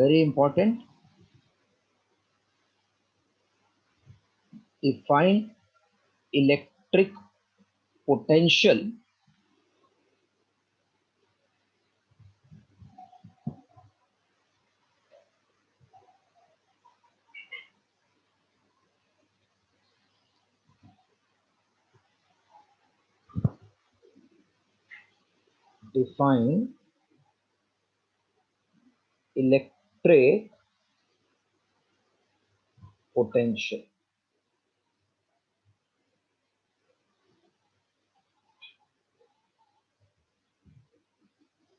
very important. Define electric potential define electric potential.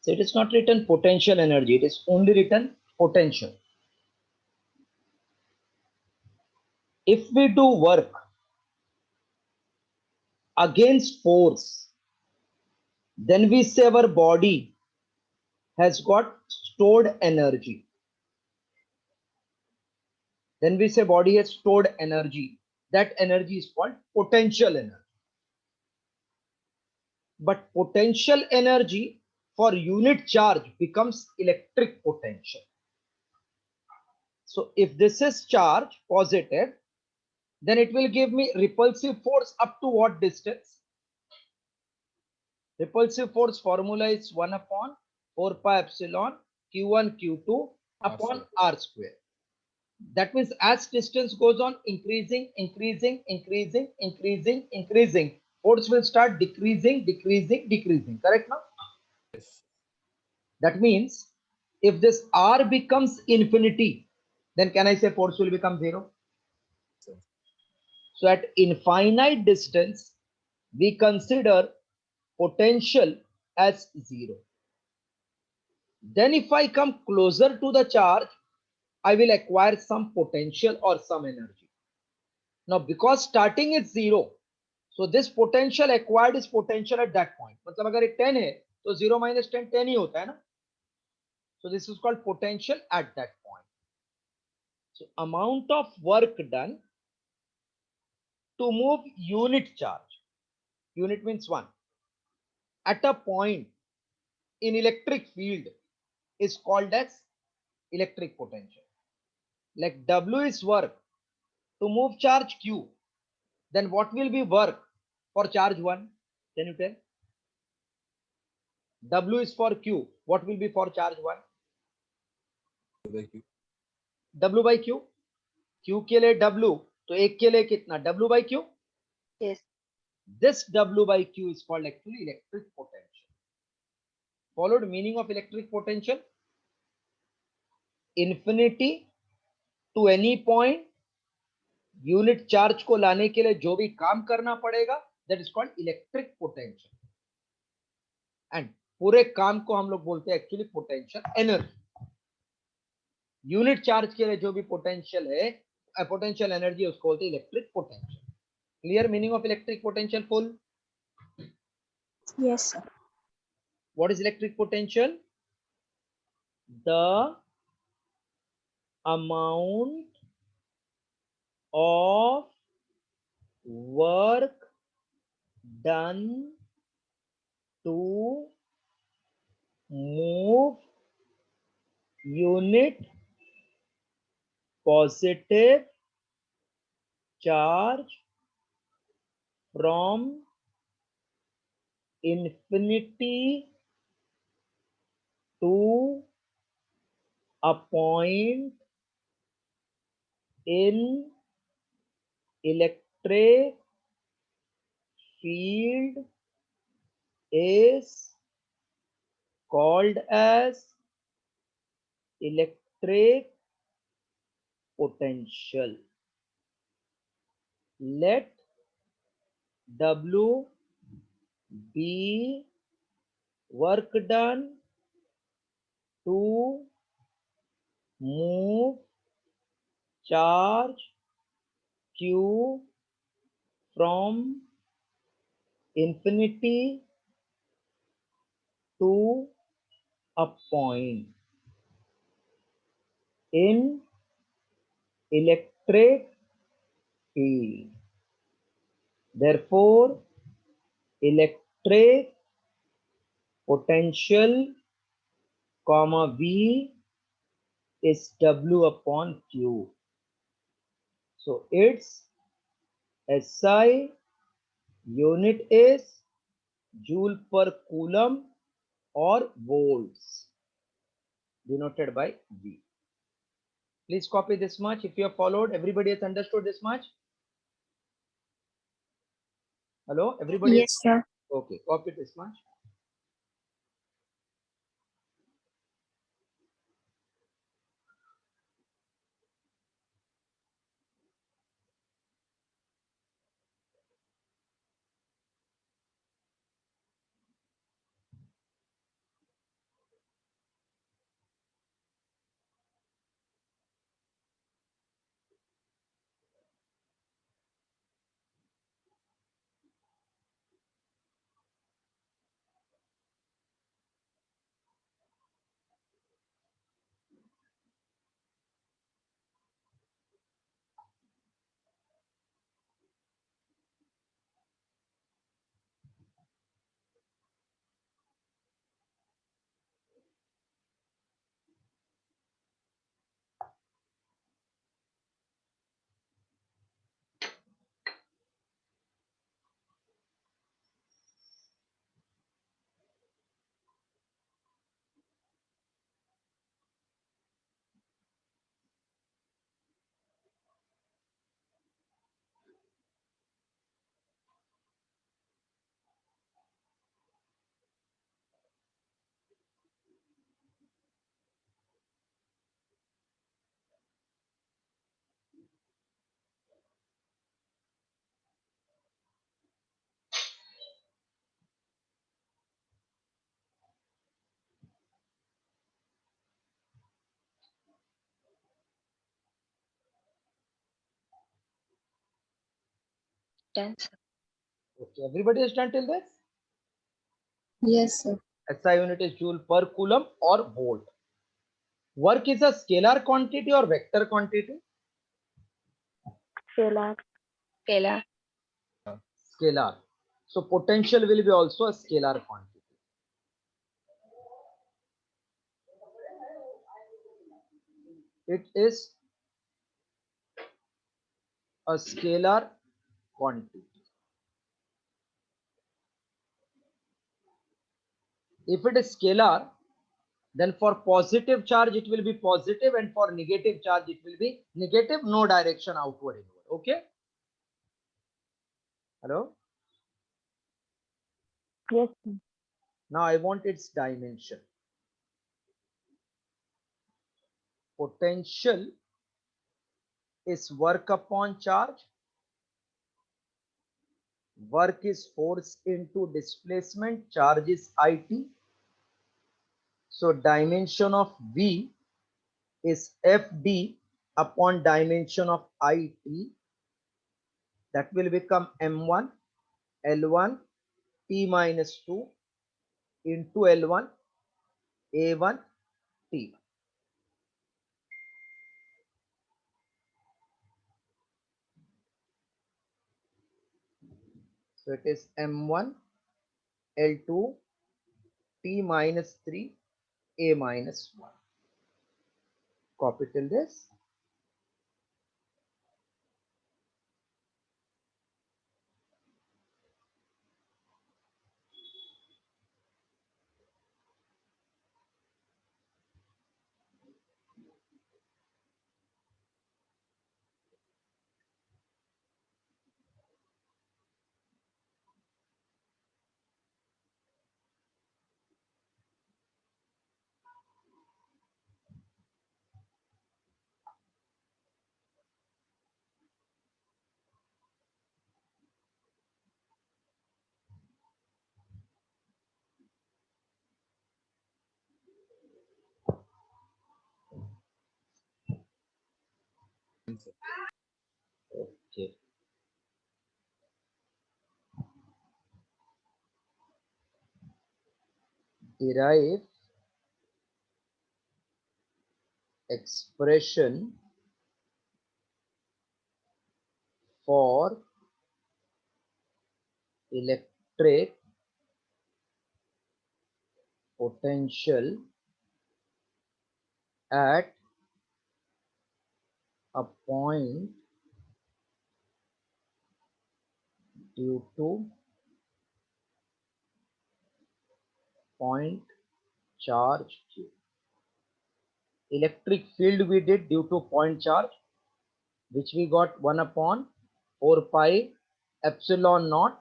So it is not written potential energy, it is only written potential. If we do work against force, then we say our body has got stored energy. Then we say body has stored energy. That energy is called potential energy. But potential energy for unit charge becomes electric potential. So if this is charge positive, then it will give me repulsive force up to what distance? Repulsive force formula is 1 upon 4 pi epsilon q1 q2 upon r square. That means as distance goes on increasing, force will start decreasing. Correct now? Yes. That means if this r becomes infinity, then can I say force will become 0? Sir. So at infinite distance, we consider potential as 0. Then if I come closer to the charge, I will acquire some potential or some energy. Now because starting is 0, so this potential acquired is potential at that point. मतलब अगर ये 10 है, तो 0 minus 10 10 ही होता है ना. So this is called potential at that point. So amount of work done to move unit charge. Unit means 1. At a point in electric field is called as electric potential. Like W is work to move charge Q. Then what will be work for charge 1? Can you tell? W is for Q. What will be for charge 1? W by Q. Q के लिए W, तो एक के लिए कितना? W by Q. Yes. This W by Q is called actually electric potential. Followed meaning of electric potential? Infinity to any point, unit charge को लाने के लिए जो भी काम करना पड़ेगा, that is called electric potential. And पूरे काम को हम लोग बोलते हैं actually potential energy. Unit charge के लिए जो भी पोटेंशियल है, पोटेंशियल एनर्जी, उसको बोलते हैं electric potential. Clear meaning of electric potential full? Yes, sir. What is electric potential? The amount of work done to move unit positive charge from infinity to a point in electric field is called as electric potential. Let W be work done to move charge Q from infinity to a point in electric field. Therefore, electric potential, comma V is W upon Q. So its SI unit is joule per coulomb or volts, denoted by V. Please copy this much. If you have followed, everybody has understood this much. Hello, everybody. Yes, sir. Okay, copy this much. Done, sir. Okay, everybody has done till this? Yes, sir. SI unit is joule per coulomb or volt. Work is a scalar quantity or vector quantity? Scalar. Scalar. Scalar. So potential will be also a scalar quantity. It is a scalar quantity. If it is scalar, then for positive charge it will be positive, and for negative charge it will be negative, no direction outward inward. Okay. Hello. Yes, sir. Now I want its dimension. Potential is work upon charge. Work is force into displacement. Charge is IT. So dimension of V is FD upon dimension of IT. That will become M1 L1 T minus 2 into L1 A1 T. So it is M1 L2 T minus 3 A minus 1. Copy till this. Okay. Derive expression for electric potential at point due to point charge q. Electric field we did due to point charge, which we got 1 upon 4 pi epsilon naught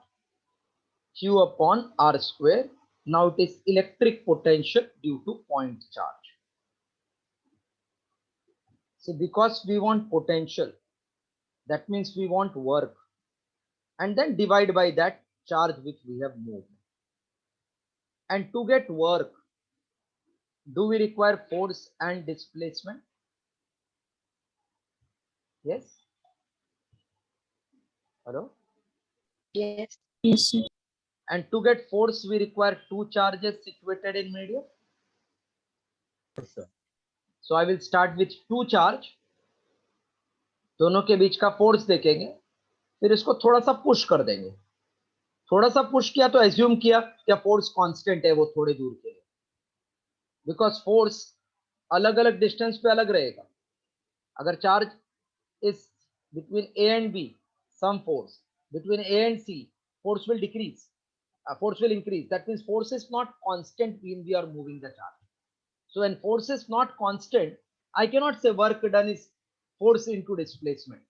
q upon r square. Now it is electric potential due to point charge. So because we want potential, that means we want work, and then divide by that charge which we have moved. And to get work, do we require force and displacement? Yes? Hello? Yes. Yes, sir. And to get force, we require two charges situated in medium. Yes, sir. So I will start with two charge. दोनों के बीच का force देखेंगे, फिर इसको थोड़ा सा push कर देंगे. थोड़ा सा पुश किया तो एज्यूम किया क्या फोर्स कांस्टेंट है वो थोड़े दूर के लिए, बिकॉज फोर्स अलग अलग डिस्टेंस पे अलग रहेगा. अगर charge is between A and B, some force between A and C, force will decrease, force will increase. That means force is not constant when we are moving the charge. So when force is not constant, I cannot say work done is force into displacement.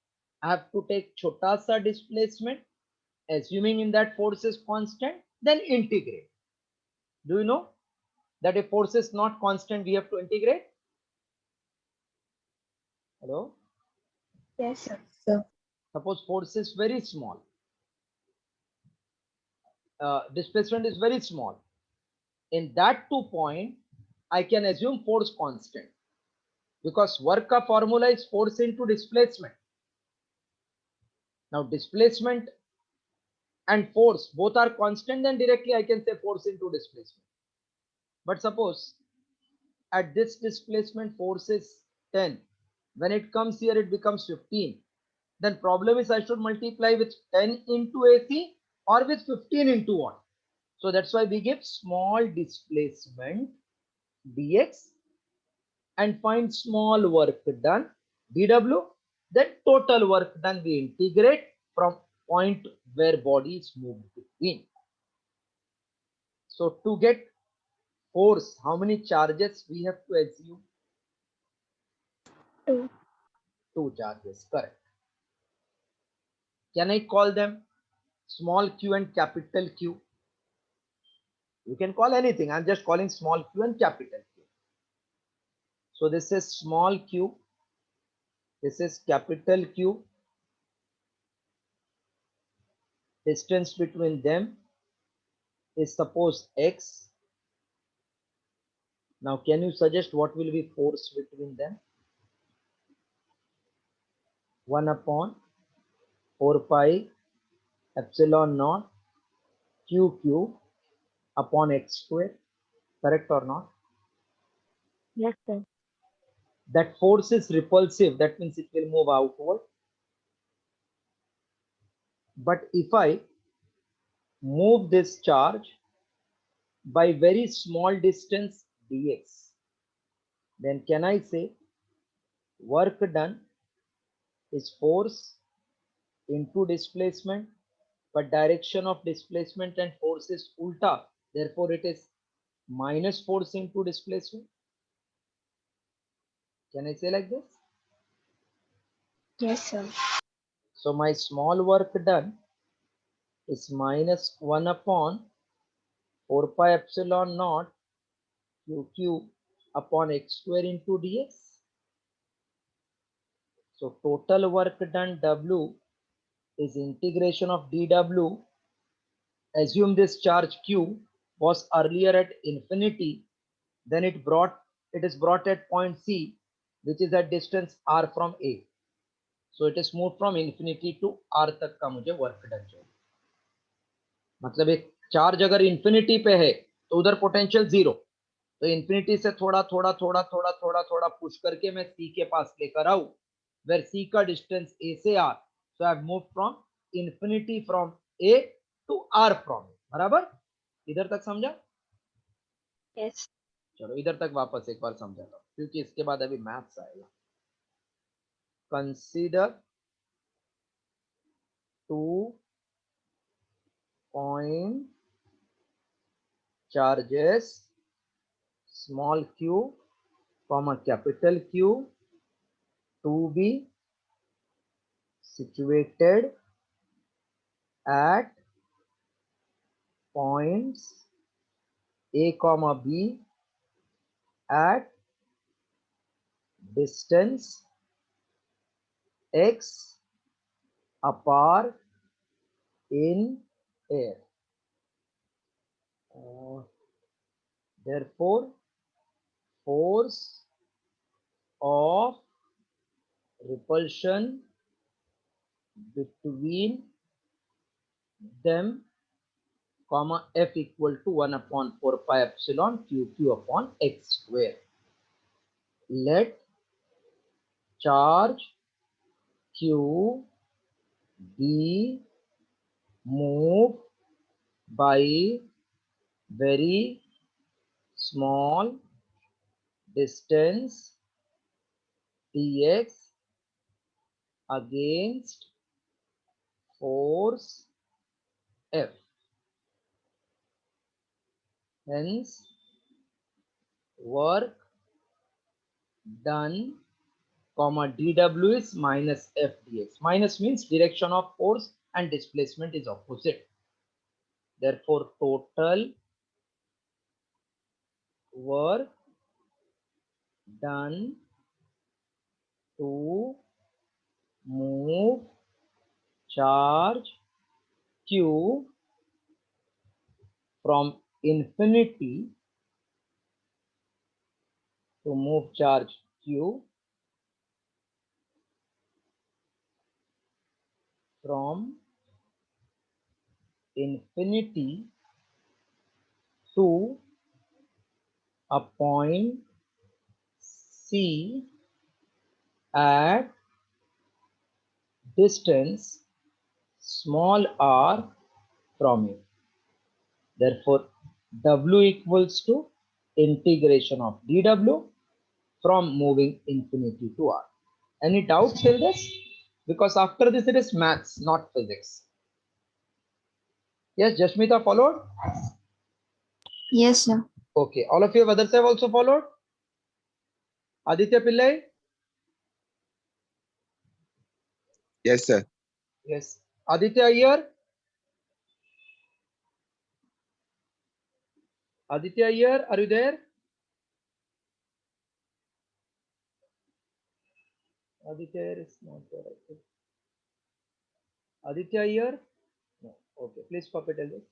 I have to take chota sa displacement, assuming in that force is constant, then integrate. Do you know that if force is not constant, we have to integrate? Hello? Yes, sir. Sir. Suppose force is very small. Displacement is very small. In that 2 point, I can assume force constant, because work ka formula is force into displacement. Now displacement and force both are constant, then directly I can say force into displacement. But suppose at this displacement force is 10, when it comes here it becomes 15, then problem is I should multiply with 10 into AC or with 15 into what? So that's why we give small displacement dx and find small work done dw, then total work done we integrate from point where body is moved between. So to get force, how many charges we have to assume? 2. 2 charges, correct. Can I call them small q and capital Q? You can call anything. I'm just calling small q and capital Q. So this is small q, this is capital Q. Distance between them is suppose x. Now can you suggest what will be force between them? 1 upon 4 pi epsilon naught q upon x square, correct or not? Yes, sir. That force is repulsive, that means it will move outward. But if I move this charge by very small distance dx, then can I say work done is force into displacement, but direction of displacement and force is ulta, therefore it is minus force into displacement? Can I say like this? Yes, sir. So my small work done is minus 1 upon 4 pi epsilon naught q upon x square into dx. So total work done W is integration of dW. Assume this charge Q was earlier at infinity, then it is brought at point C, which is at distance R from A. So it is moved from infinity to R तक का मुझे work done चाहिए. मतलब एक charge अगर infinity पे है तो उधर पोटेंशियल जीरो, तो इंफिनिटी से थोड़ा थोड़ा थोड़ा थोड़ा थोड़ा थोड़ा पुश करके मैं सी के पास लेकर आऊं, वेर सी का डिस्टेंस ए से R. So I have moved from infinity from A to R from A. बराबर? इधर तक समझा? Yes. चलो इधर तक वापस एक बार समझाता हूं, क्योंकि इसके बाद अभी मैथ्स आएगा. consider 2 point charges small q comma capital Q to be situated at points A comma B at distance x apart in air. Therefore, force of repulsion between them, comma F equal to 1 upon 4 pi epsilon Q upon x square. Let charge Q be moved by very small distance dx against force F. Hence, work done, comma dw is minus F dx. Minus means direction of force and displacement is opposite. Therefore, total work done to move charge Q from infinity to move charge Q from infinity to a point C at distance small r from it. Therefore, W equals to integration of dW from moving infinity to r. Any doubts till this? Because after this it is maths, not physics. Yes, Jashmita followed? Yes, sir. Okay, all of you others have also followed? Aditya Pillai? Yes, sir. Yes. Aditya here? Aditya here, are you there? Aditya here is not there, I think. Aditya here? No. Okay, please copy tell this.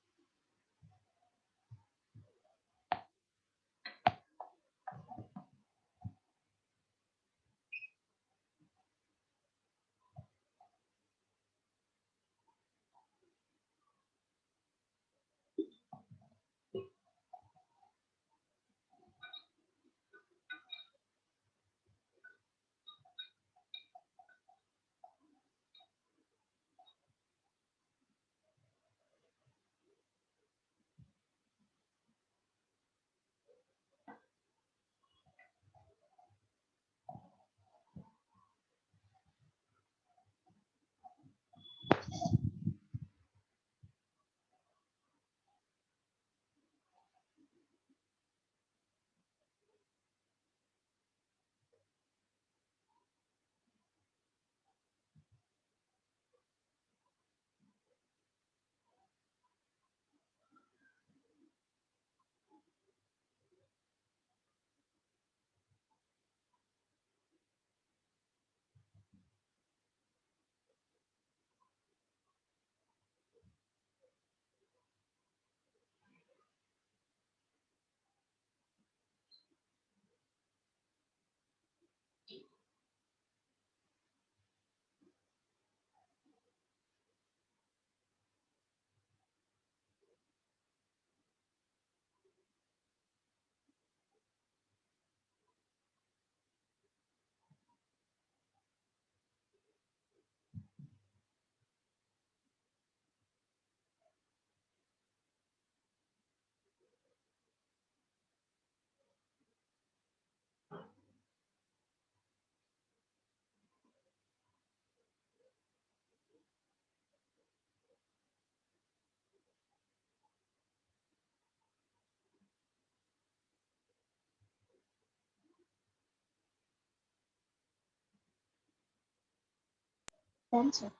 Done, sir.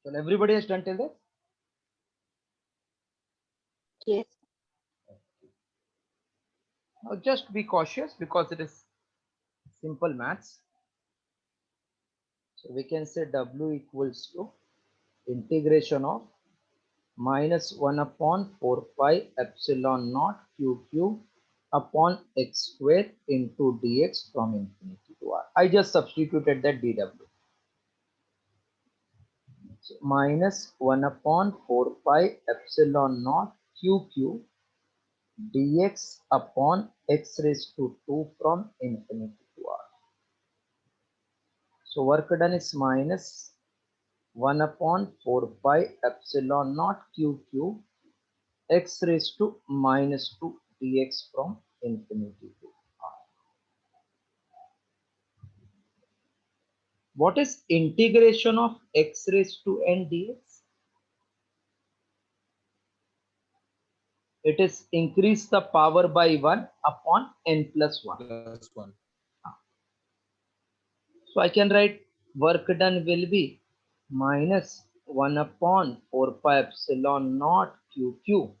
So everybody has done till this? Yes. Now just be cautious because it is simple maths. So we can say W equals to integration of minus 1 upon 4 pi epsilon naught q upon x square into dx from infinity to r. I just substituted that dw. So minus 1 upon 4 pi epsilon naught q dx upon x raised to 2 from infinity to r. So work done is minus 1 upon 4 pi epsilon naught q x raised to minus 2 dx from infinity to r. What is integration of x raised to n dx? It is increase the power by 1 upon n plus 1. Plus 1. So I can write work done will be minus 1 upon 4 pi epsilon naught q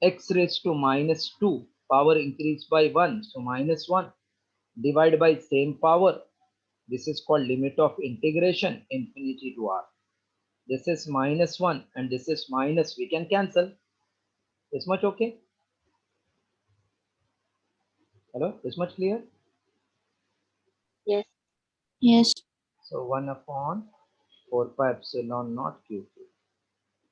x raised to minus 2 power increased by 1, so minus 1 divided by same power. This is called limit of integration infinity to r. This is minus 1 and this is minus, we can cancel. This much okay? Hello, this much clear? Yes. Yes. So 1 upon 4 pi epsilon naught q.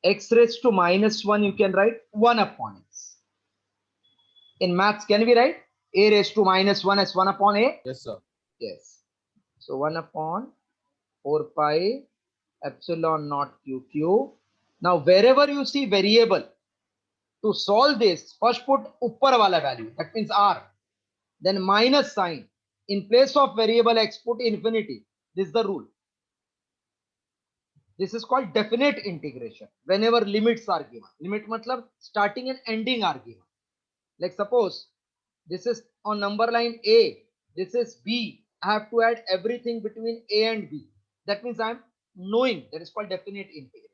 X raised to minus 1, you can write 1 upon x. In maths, can we write a raised to minus 1 as 1 upon a? Yes, sir. Yes. So 1 upon 4 pi epsilon naught q. Now wherever you see variable, to solve this, first put upper wala value, that means r. Then minus sign. In place of variable x, put infinity. This is the rule. This is called definite integration. Whenever limits are given. Limit matlab starting and ending are given. Like suppose this is on number line A, this is B. I have to add everything between A and B. That means I am knowing. That is called definite integration.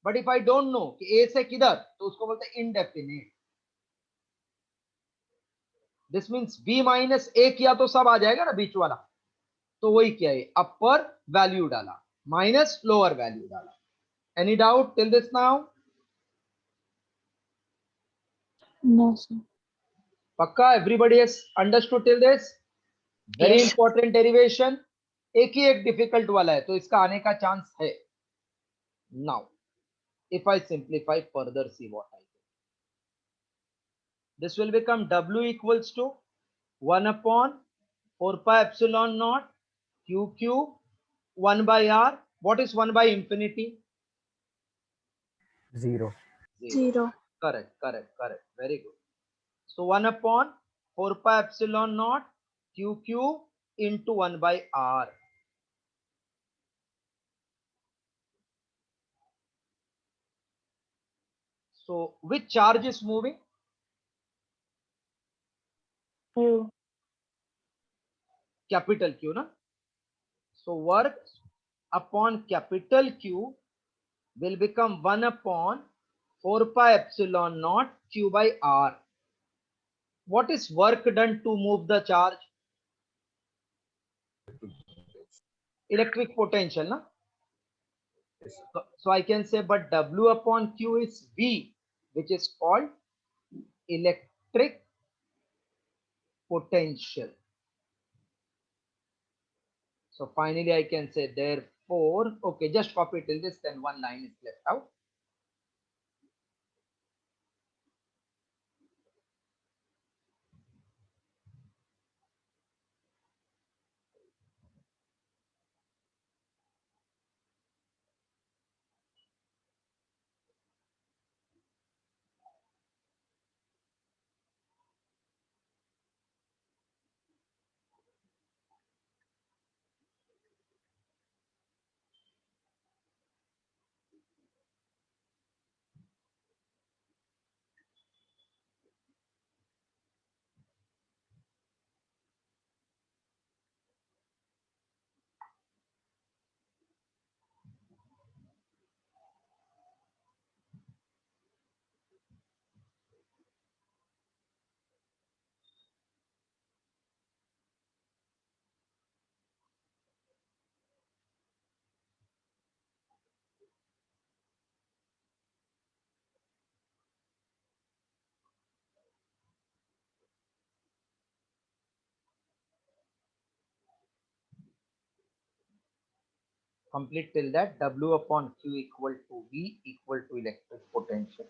But if I don't know कि A से किधर, तो उसको बोलते हैं indefinite. This means B minus A किया तो सब आ जाएगा ना बीच वाला. तो वही किया है, अपर वैल्यू डाला माइनस लोअर वैल्यू डाला. Any doubt till this now? No, sir. पक्का everybody has understood till this? Very Yes. important derivation. एक ही एक डिफिकल्ट वाला है तो इसका आने का चांस है. Now if I simplify further, see what I do. This will become W equals to 1 upon 4 pi epsilon naught q 1 by r. What is 1 by infinity? 0. 0. Correct. Very good. So 1 upon 4 pi epsilon naught q into 1 by r. So which charge is moving? Q. Capital Q, na? So work upon capital Q will become 1 upon 4 pi epsilon naught q by r. What is work done to move the charge? Electric potential, na? Yes, So I can say, but W upon Q is V, which is called electric potential. So finally I can say therefore, okay, just copy till this, then one line is left out. Complete till that W upon Q equal to V equal to electric potential.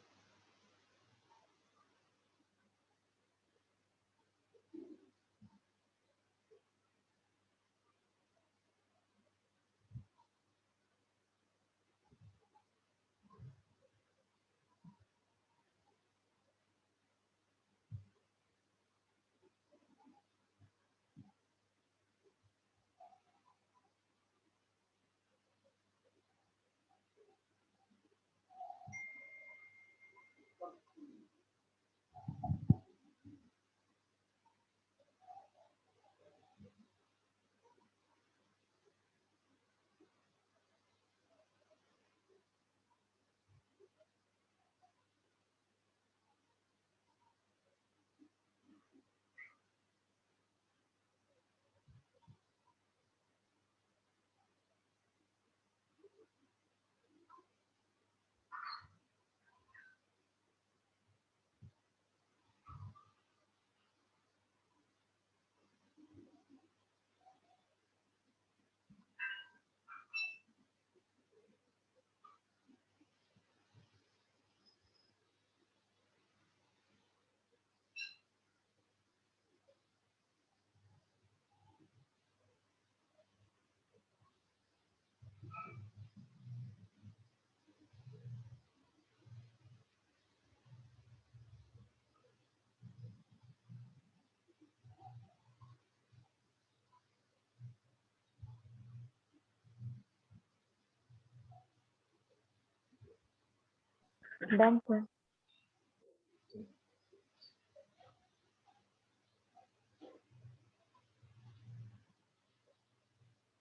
Done, sir.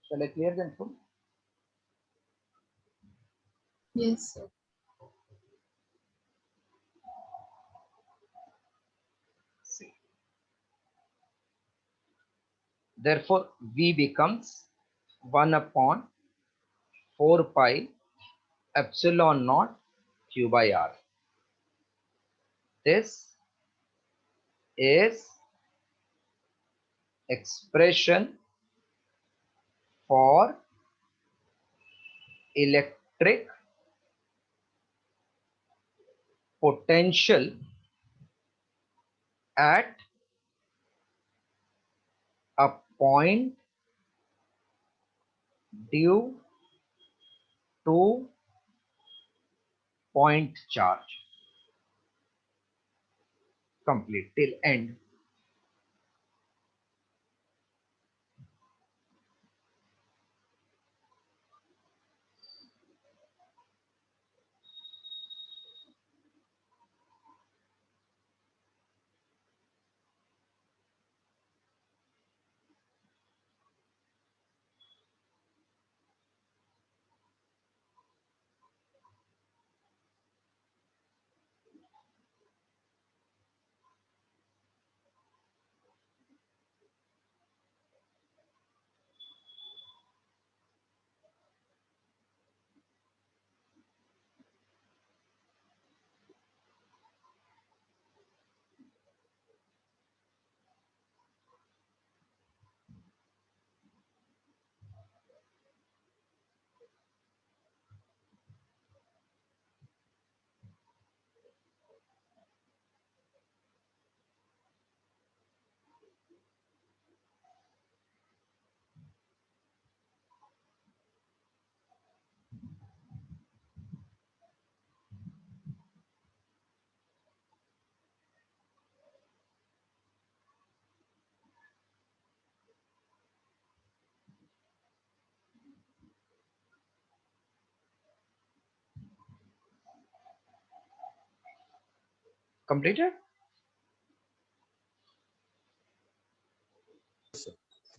Shall I clear them full? Yes. See. Therefore, V becomes 1 upon 4 pi epsilon naught Q by R. This is expression for electric potential at a point due to point charge. Complete till end. Completed?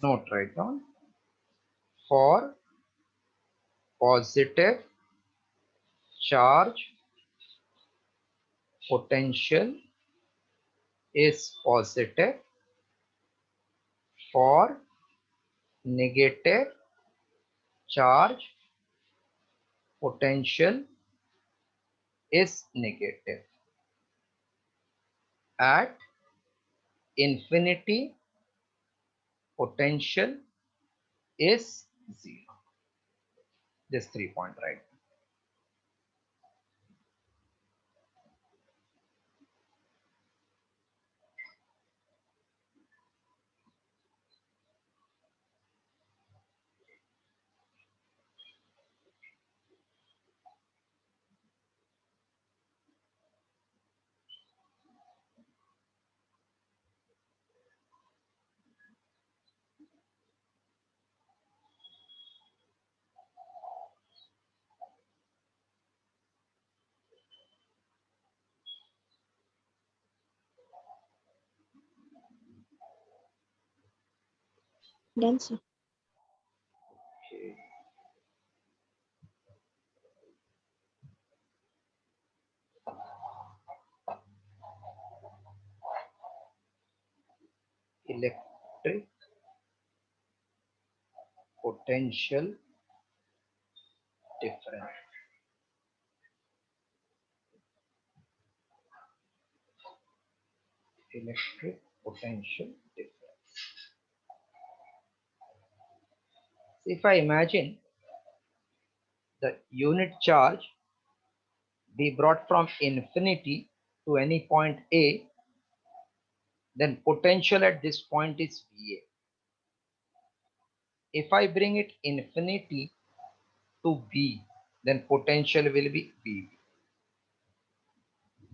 Note write down. For positive charge, potential is positive. For negative charge, potential is negative. At infinity, potential is 0. This 3 point, right? Done, sir. Okay. Electric potential difference. Electric potential difference. If I imagine the unit charge be brought from infinity to any point A, then potential at this point is VA. If I bring it infinity to B, then potential will be VB.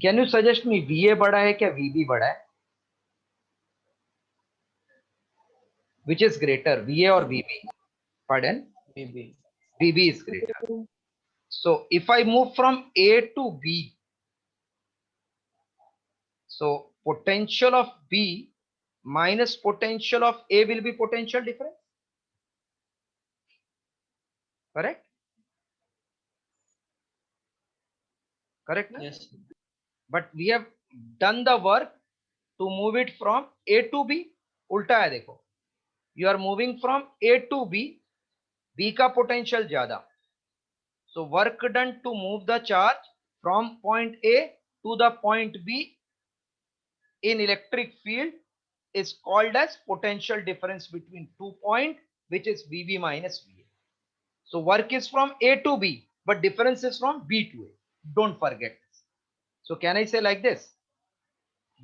Can you suggest me VA बड़ा है क्या VB बड़ा है? Which is greater, VA or VB? Pardon? maybe. VB is greater. So if I move from A to B, so potential of B minus potential of A will be potential difference. Correct? Correct? Na? Yes. But we have done the work to move it from A to B. उल्टा है देखो. You are moving from A to B. B का potential ज्यादा. So work done to move the charge from point A to the point B in electric field is called as potential difference between 2 points, which is VB minus VA. So work is from A to B, but difference is from B to A. Don't forget this. So can I say like this?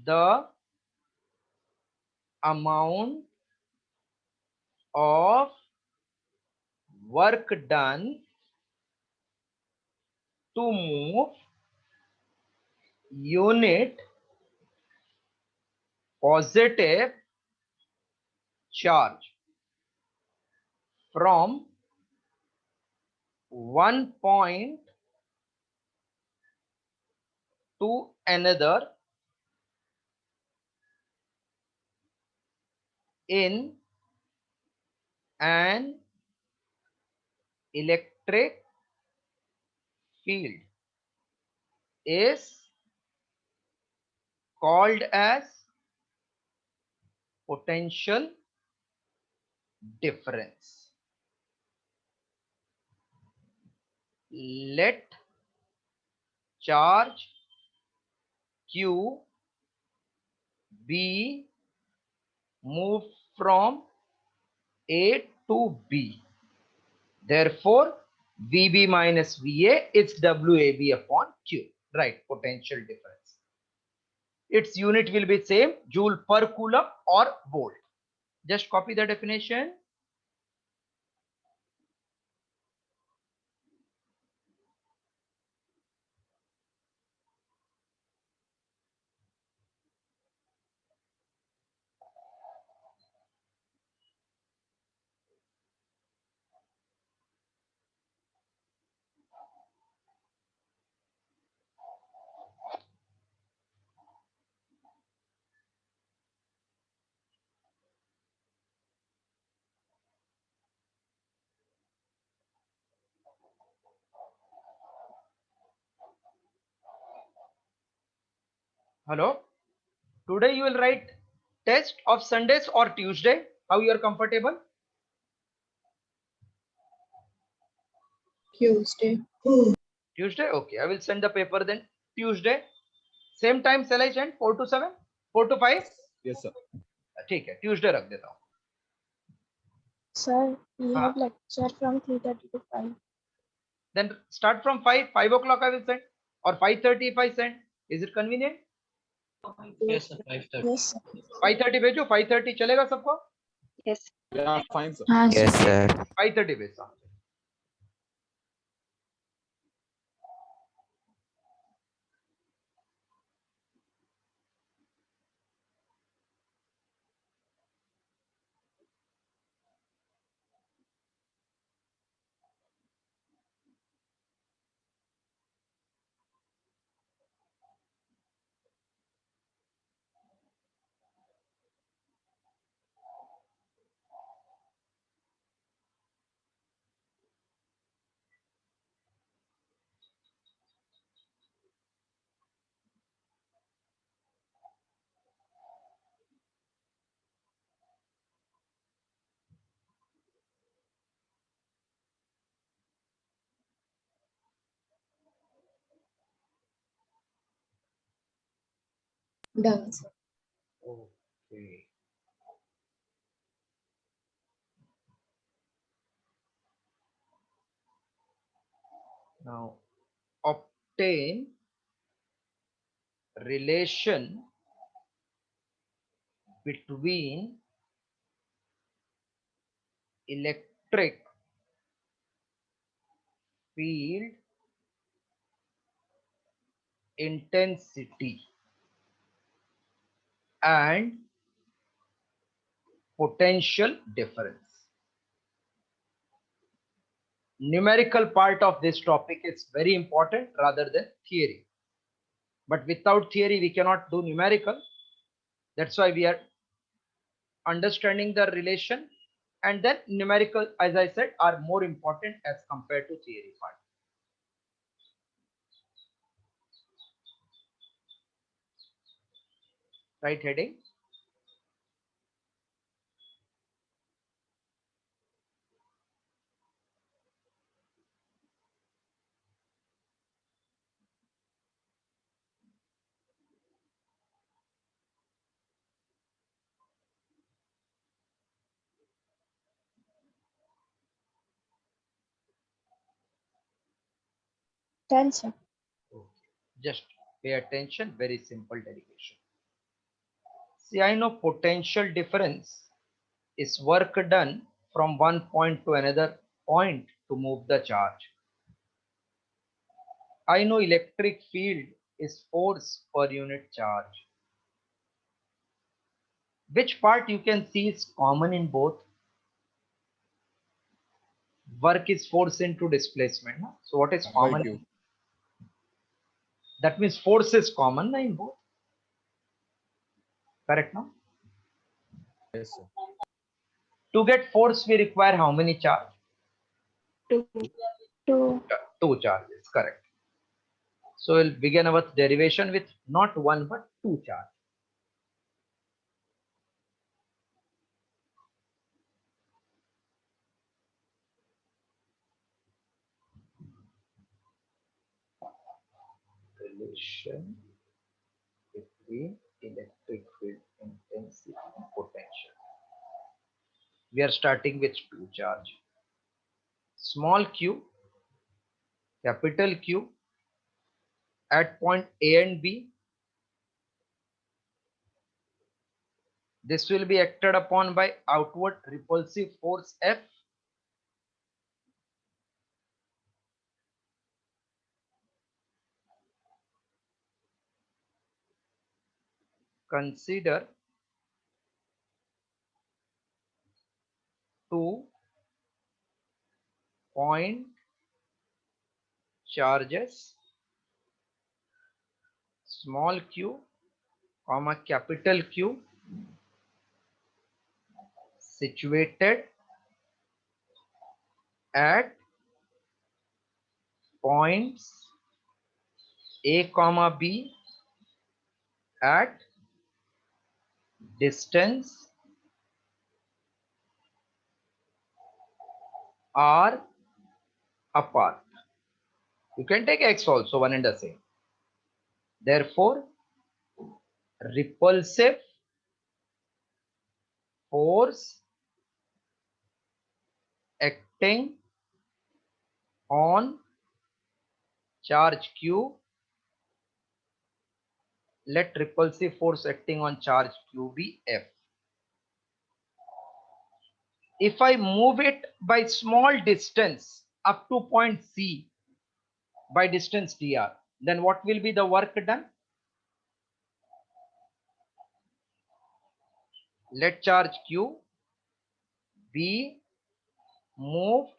The amount of work done to move unit positive charge from one point to another in an electric field is called as potential difference. Let charge Q be moved from A to B. Therefore, VB minus VA is WAB upon Q. Right, potential difference. Its unit will be same, joule per coulomb or volt. Just copy the definition. Hello. Today you will write test of Sundays or Tuesday. How you are comfortable? Tuesday. Tuesday. Okay, I will send the paper then Tuesday. Same time shall I send 4 to 7? 4 to 5? Yes, sir. ठीक है Tuesday रख देता हूँ. Sir, we हाँ. have lecture from 3:30 to 5. Then start from 5 o'clock I will send, or 5:30 if I send. Is it convenient? Yes, sir. 5:30. Yes, sir. 5:30 भेजो, 5:30 चलेगा सबको? Yes. Yeah, fine, sir. हाँ Yes, sir. sir. 5:30 भेजता. Done, sir. Okay. Now obtain relation between electric field intensity and potential difference. Numerical part of this topic is very important rather than theory. But without theory, we cannot do numerical. That's why we are understanding the relation, and then numerical, as I said, are more important as compared to theory part. Right heading? Done, sir. Just pay attention, very simple derivation. See, I know potential difference is work done from one point to another point to move the charge. I know electric field is force per unit charge. Which part you can see is common in both? Work is force into displacement. No? So what is By common? Q. That means force is common in both. Correct now? Yes, sir. To get force, we require how many charge? Two. Two. Two charges. Correct. So we'll begin our derivation with not one but two charge. Relation between electric field intensity and potential. We are starting with two charge. Small q, capital Q at point A and B. This will be acted upon by outward repulsive force F. Consider two point charges, small q comma capital Q, situated at points A comma B at distance r apart. You can take x also, one and the same. Therefore, repulsive force acting on charge Q, let repulsive force acting on charge Q be F. If I move it by small distance up to point C by distance dr, then what will be the work done? Let charge Q be moved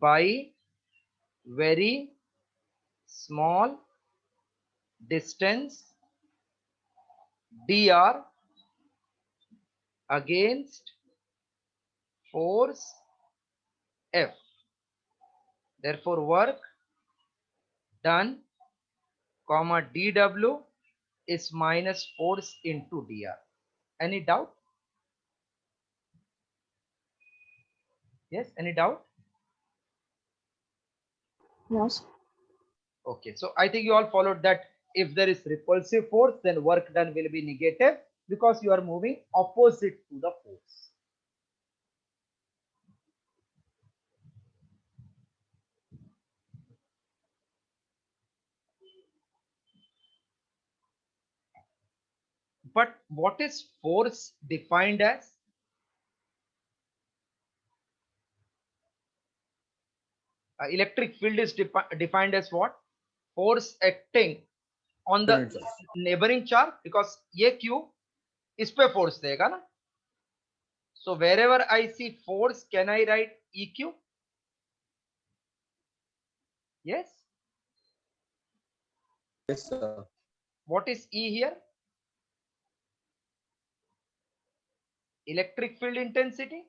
by very small distance dr against force F. Therefore, work done, comma dW is minus force into dr. Any doubt? Yes, any doubt? No, sir. Okay, so I think you all followed that if there is repulsive force, then work done will be negative because you are moving opposite to the force. But what is force defined as? Electric field is defined as what? Force acting on the Unit charge. neighboring charge, because ये Q इस पे force देगा ना. So wherever I see force, can I write EQ? Yes. Yes, sir. What is E here? Electric field intensity.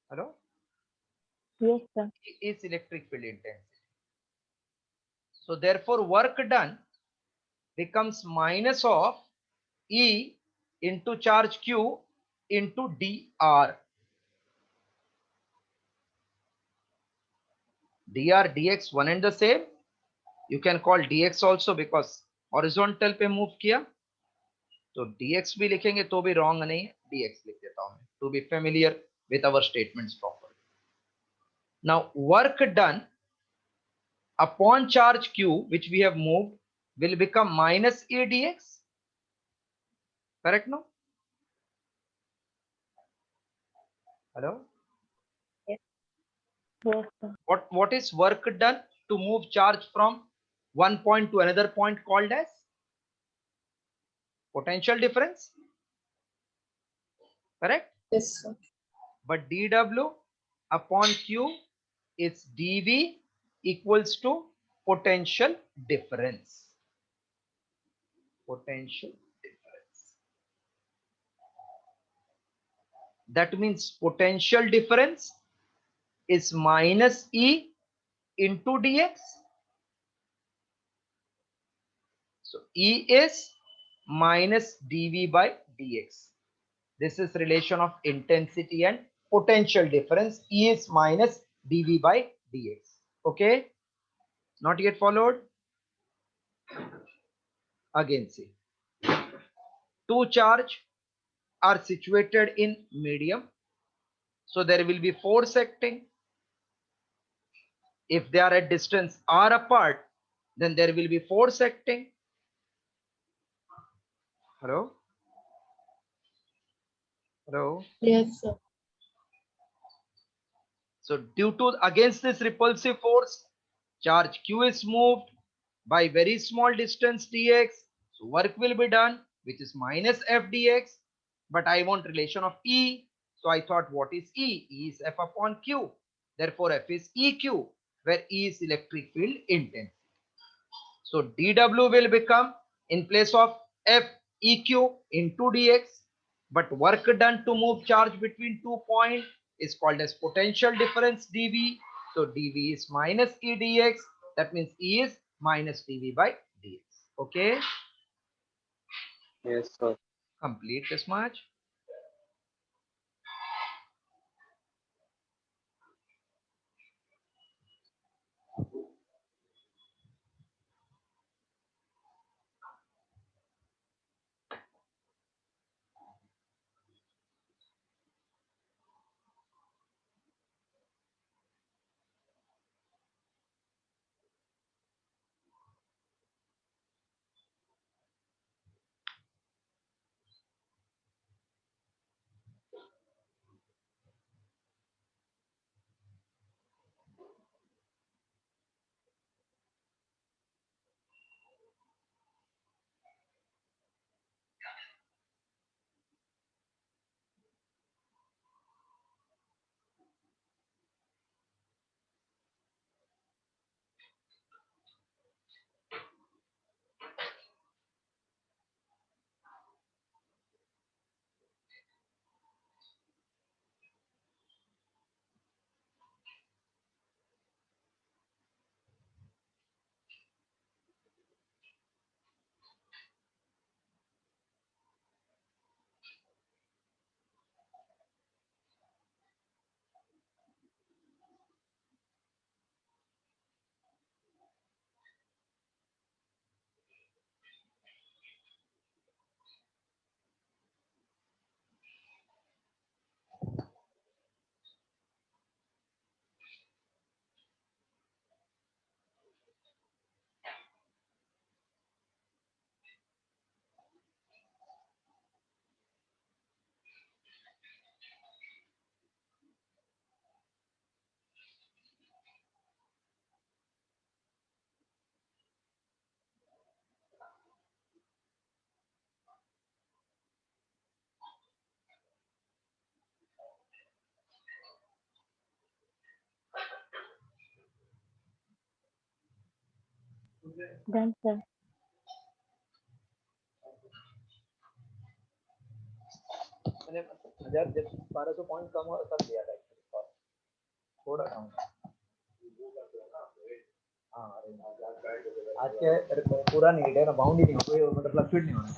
Hello? Yes, sir. E is electric field intensity. So therefore work done becomes minus of E into charge Q into dr. dr dx one and the same. You can call dx also because horizontal पे move किया, तो dx भी लिखेंगे तो भी wrong नहीं है, dx लिख देता हूं मैं to be familiar with our statements properly. Now work done upon charge Q which we have moved will become minus E dx. Correct, no? Hello? Yes, sir. What is work done to move charge from one point to another point called as? Potential difference. Correct? Yes, sir. But dW upon Q is dV equals to potential difference. Potential difference. That means potential difference is minus E into dx. So E is minus dV by dx. This is relation of intensity and potential difference. E is minus dV by dx. Okay? Not yet followed? Again see. Two charge are situated in medium. So there will be force acting. If they are at distance r apart, then there will be force acting. Hello? Hello? Yes, sir. So due to against this repulsive force, charge Q is moved by very small distance dx. So work will be done, which is minus F dx. But I want relation of E. So I thought, what is E? E is F upon Q. Therefore, F is EQ, where E is electric field intensity. So dW will become in place of F EQ into dx. But work done to move charge between 2 points is called as potential difference dV. So dV is minus E dx. That means E is minus dV by dx. Okay, Yes, sir. complete this much. Done, sir. मैंने 1200 point कम और कर दिया था actually, थोड़ा down. हाँ आज के पूरा नहीं है ना, बाउंड ही नहीं हो कोई, मतलब फ्लक्चुएट नहीं होना।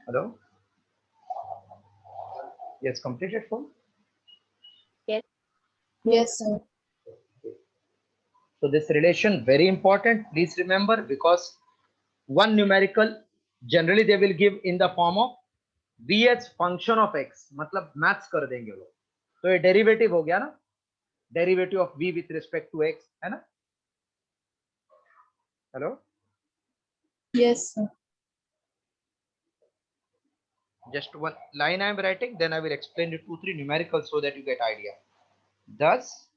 Hello, yes, completed full. Yes. Yes, sir. So this relation very important, please remember, because one numerical generally they will give in the form of v as function of x, मतलब maths कर देंगे लोग, तो ये derivative हो गया ना, derivative of v with respect to x, है ना। Hello, Yes, sir. just one line I am writing, then I will explain you 2-3 numericals so that you get idea. Thus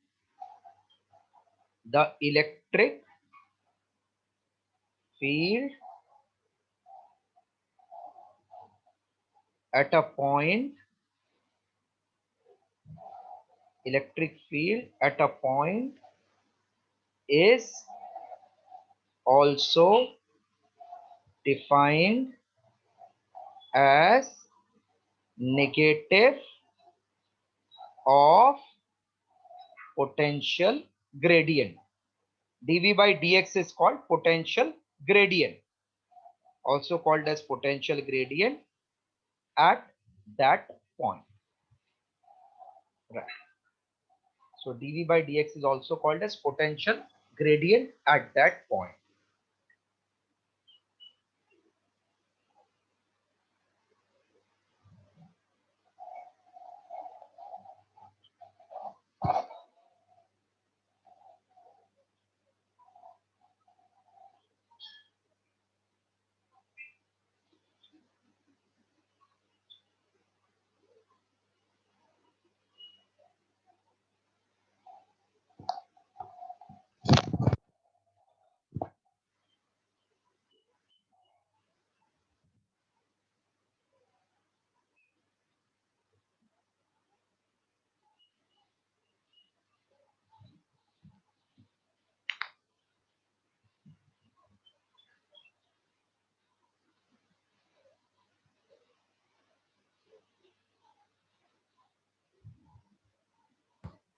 the electric field at a point, electric field at a point is also defined as negative of potential gradient. dv by dx is called potential gradient, also called as potential gradient at that point, right? So dv by dx is also called as potential gradient at that point.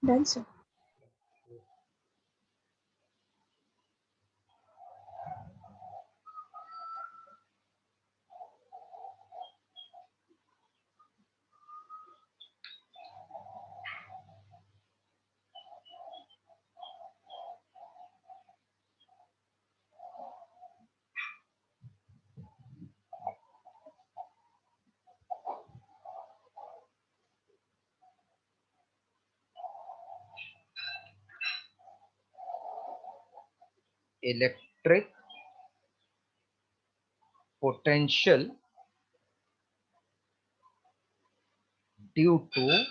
Done, sir. Electric potential due to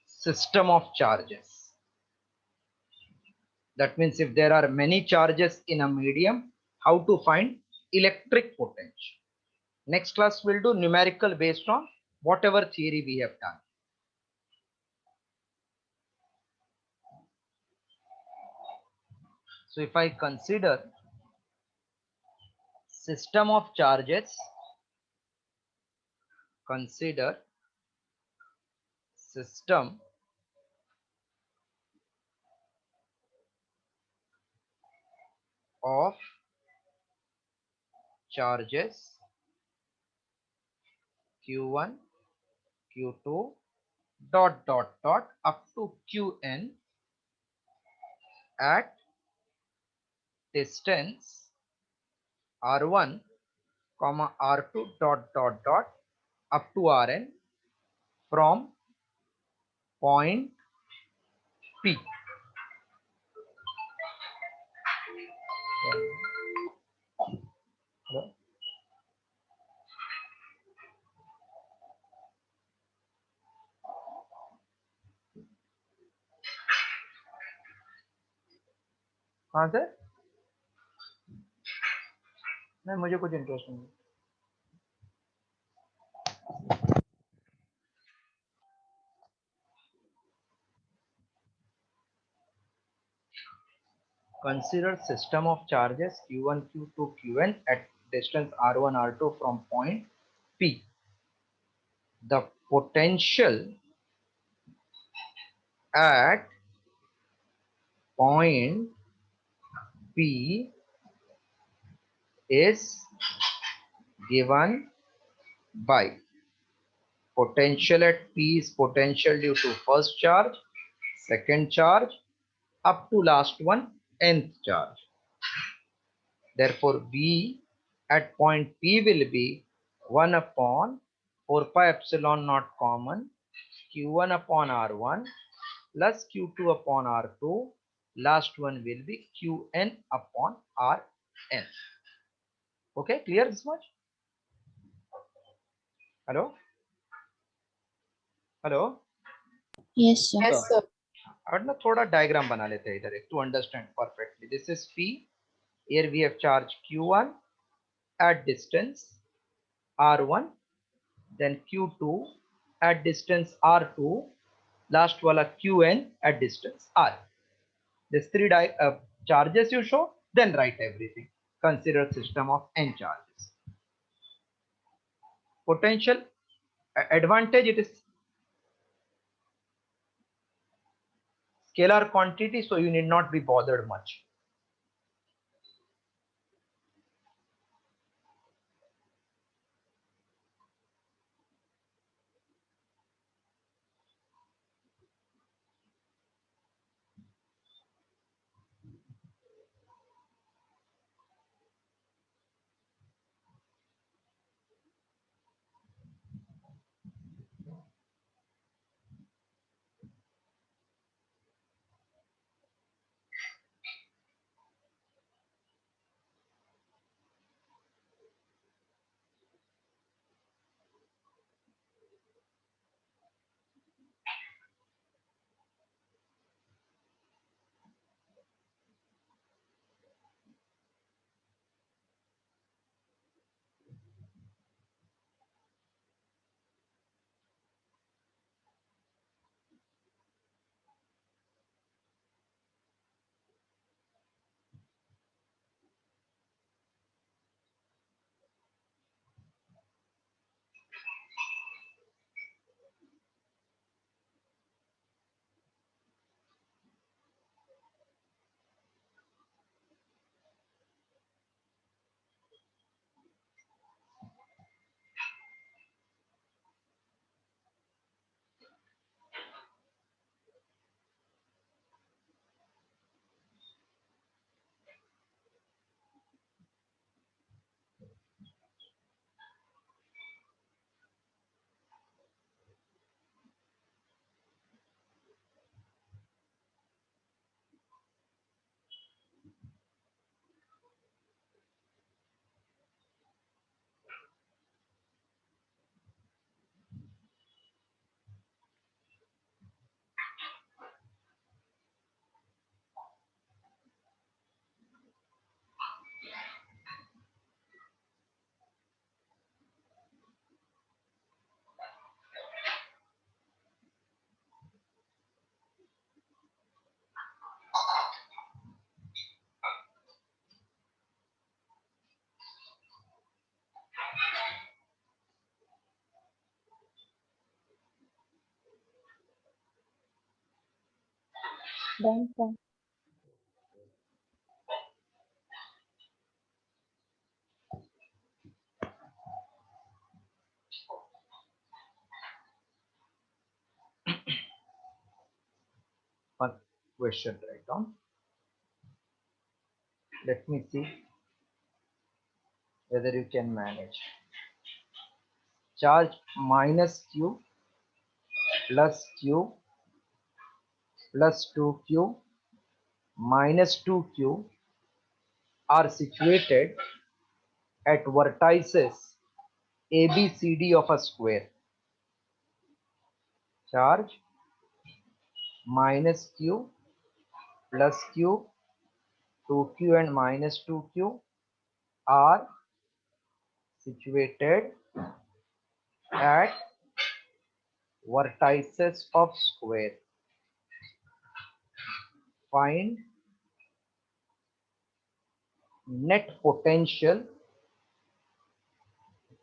system of charges. That means if there are many charges in a medium, how to find electric potential. Next class we'll do numerical based on whatever theory we have done. So if I consider system of charges, consider system of charges q1, q2, dot dot dot up to qn at distance r1 comma r2 dot dot dot up to rn from point P. Hello? कहाँ से? नहीं, मुझे कुछ interest नहीं। Consider system of charges q1, q2, qn at distance r1, r2 from point P. The potential at point P is given by potential at P is potential due to first charge, second charge, up to last one, nth charge. Therefore, V at point P will be 1 upon 4 pi epsilon naught common Q1 upon R1 plus Q2 upon R2. Last one will be Qn upon Rn. Okay, clear this much? Hello? Hello? Yes, sir. Yes, sir. और ना थोड़ा diagram बना लेते हैं इधर एक to understand perfectly. This is P. Here we have charge Q1 at distance R1, then Q2 at distance R2, last wala Qn at distance R. These three charges you show, then write everything. Consider system of n charges. Potential advantage, it is scalar quantity, so you need not be bothered much. Done, sir. One question right down. Let me see whether you can manage. Charge minus Q plus Q plus 2Q minus 2Q are situated at vertices ABCD of a square. Charge minus Q plus Q, 2Q and minus 2Q are situated at vertices of square. Find net potential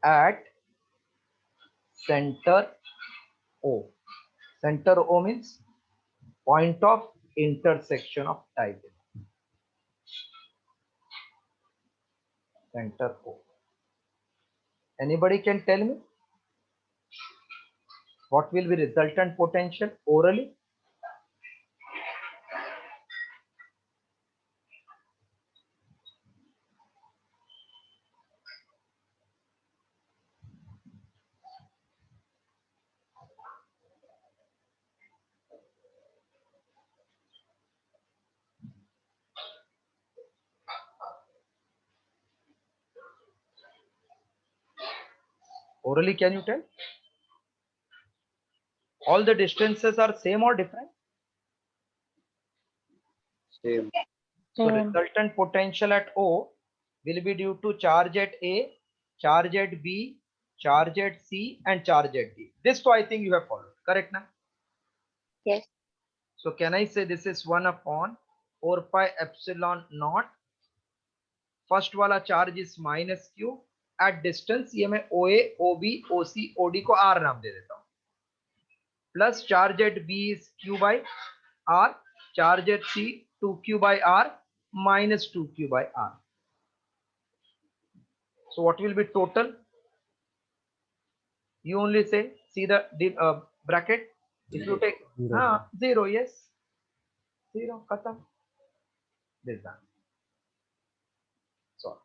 at center O. Center O means point of intersection of diagonal. Center O. Anybody can tell me what will be resultant potential orally? Orally, can you tell? All the distances are same or different? Same. So Same. resultant potential at O will be due to charge at A, charge at B, charge at C, and charge at D. This two I think you have followed. Correct now? Yes. So can I say this is 1 upon 4 pi epsilon naught? First वाला charge is minus Q at distance, ये मैं OA, OB, OC, OD को R नाम दे देता हूं, plus charge at B is Q by R, charge at C 2Q by R minus 2Q by R. So what will be total? You only say, see the bracket. If you take 0, yes, 0, khatam. This done. So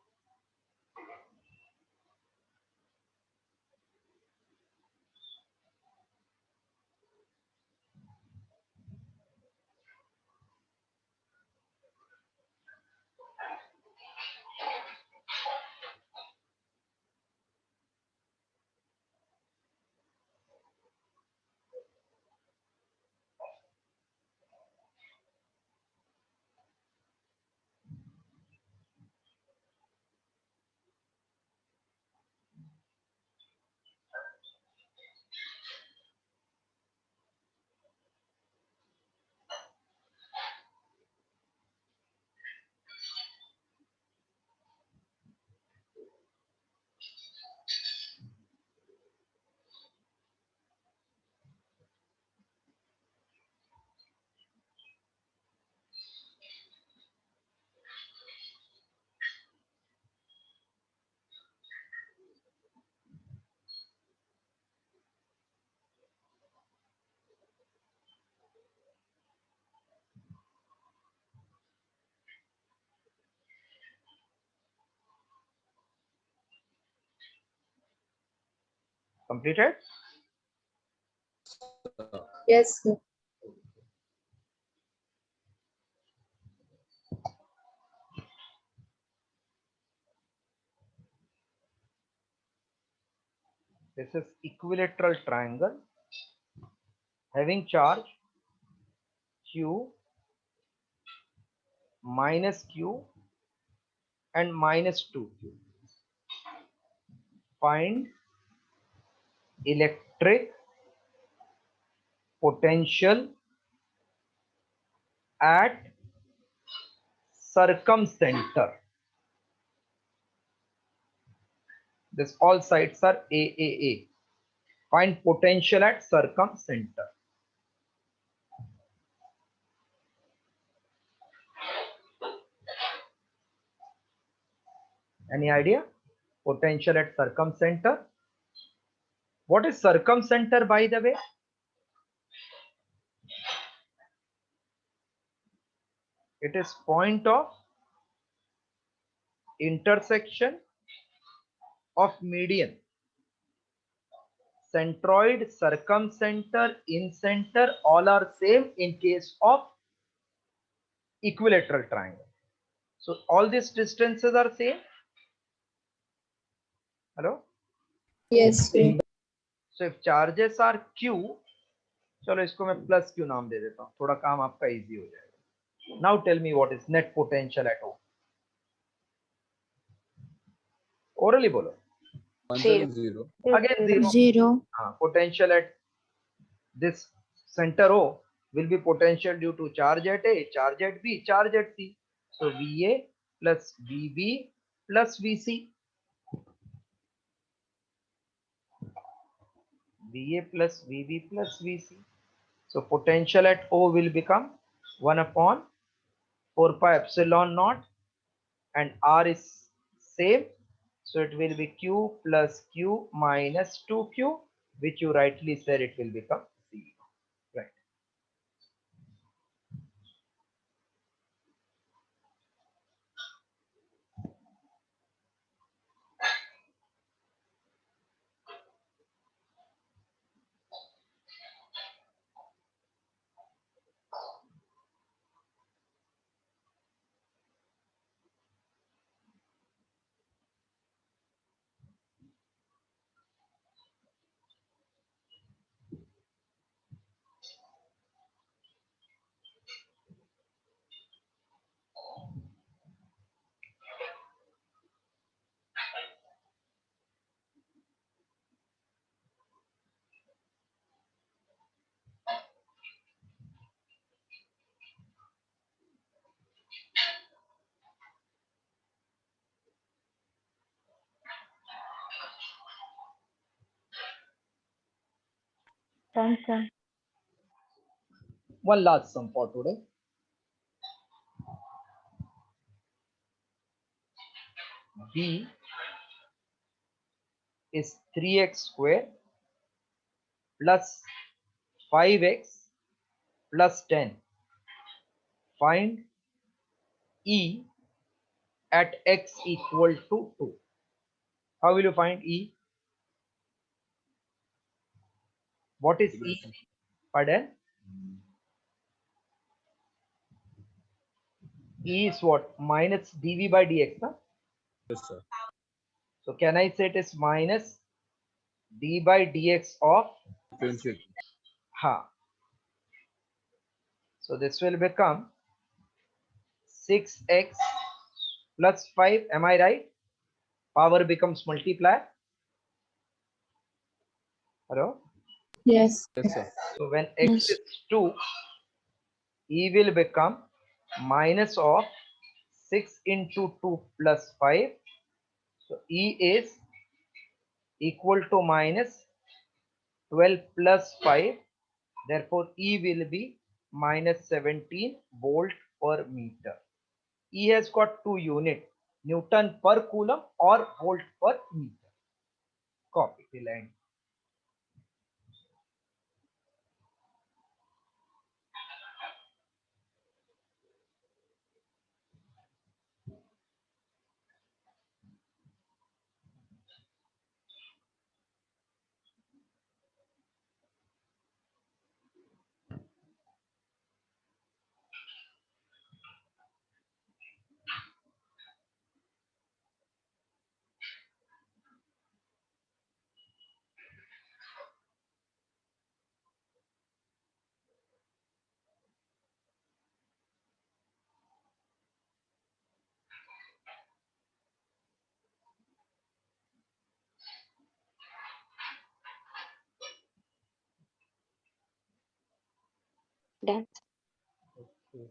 completed. Yes, sir. This is equilateral triangle having charge Q, minus Q, and minus 2Q. Find electric potential at circumcenter. This all sides are AAA. Find potential at circumcenter. Any idea? Potential at circumcenter. What is circumcenter, by the way? It is point of intersection of median. Centroid, circumcenter, incenter, all are same in case of equilateral triangle. So all these distances are same. Hello? Yes, sir. So if charges are Q, चलो इसको मैं plus Q नाम दे देता हूँ, थोड़ा काम आपका easy हो जाएगा. Now tell me what is net potential at O. Orally बोलो. 1 0. Again 0. 0. Potential at this center O will be potential due to charge at A, charge at B, charge at C. So VA plus VB plus VC. VA plus VB plus VC. So potential at O will become 1 upon 4 pi epsilon naught, and R is same. So it will be Q plus Q minus 2Q, which you rightly said it will become 0. Right. Done, sir. One last sum for today. B is 3x square plus 5x plus 10. Find E at x equal to 2. How will you find E? What is E? Pardon? E is what? Minus dv by dx. Huh? Yes, sir. So can I say it is minus d by dx of Differentiate. ha? So this will become 6x plus 5. Am I right? Power becomes multiplier. Hello? Yes. Yes, sir. So when x Yes. is 2, E will become minus of 6 into 2 plus 5. So E is equal to minus 12 plus 5. Therefore, E will be minus 17 volt per meter. E has got two units, Newton per coulomb or volt per meter. Copy till end. Done. Okay.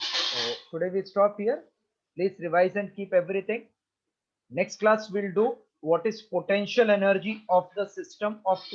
So today we stop here. Please revise and keep everything. Next class we'll do what is potential energy of the system of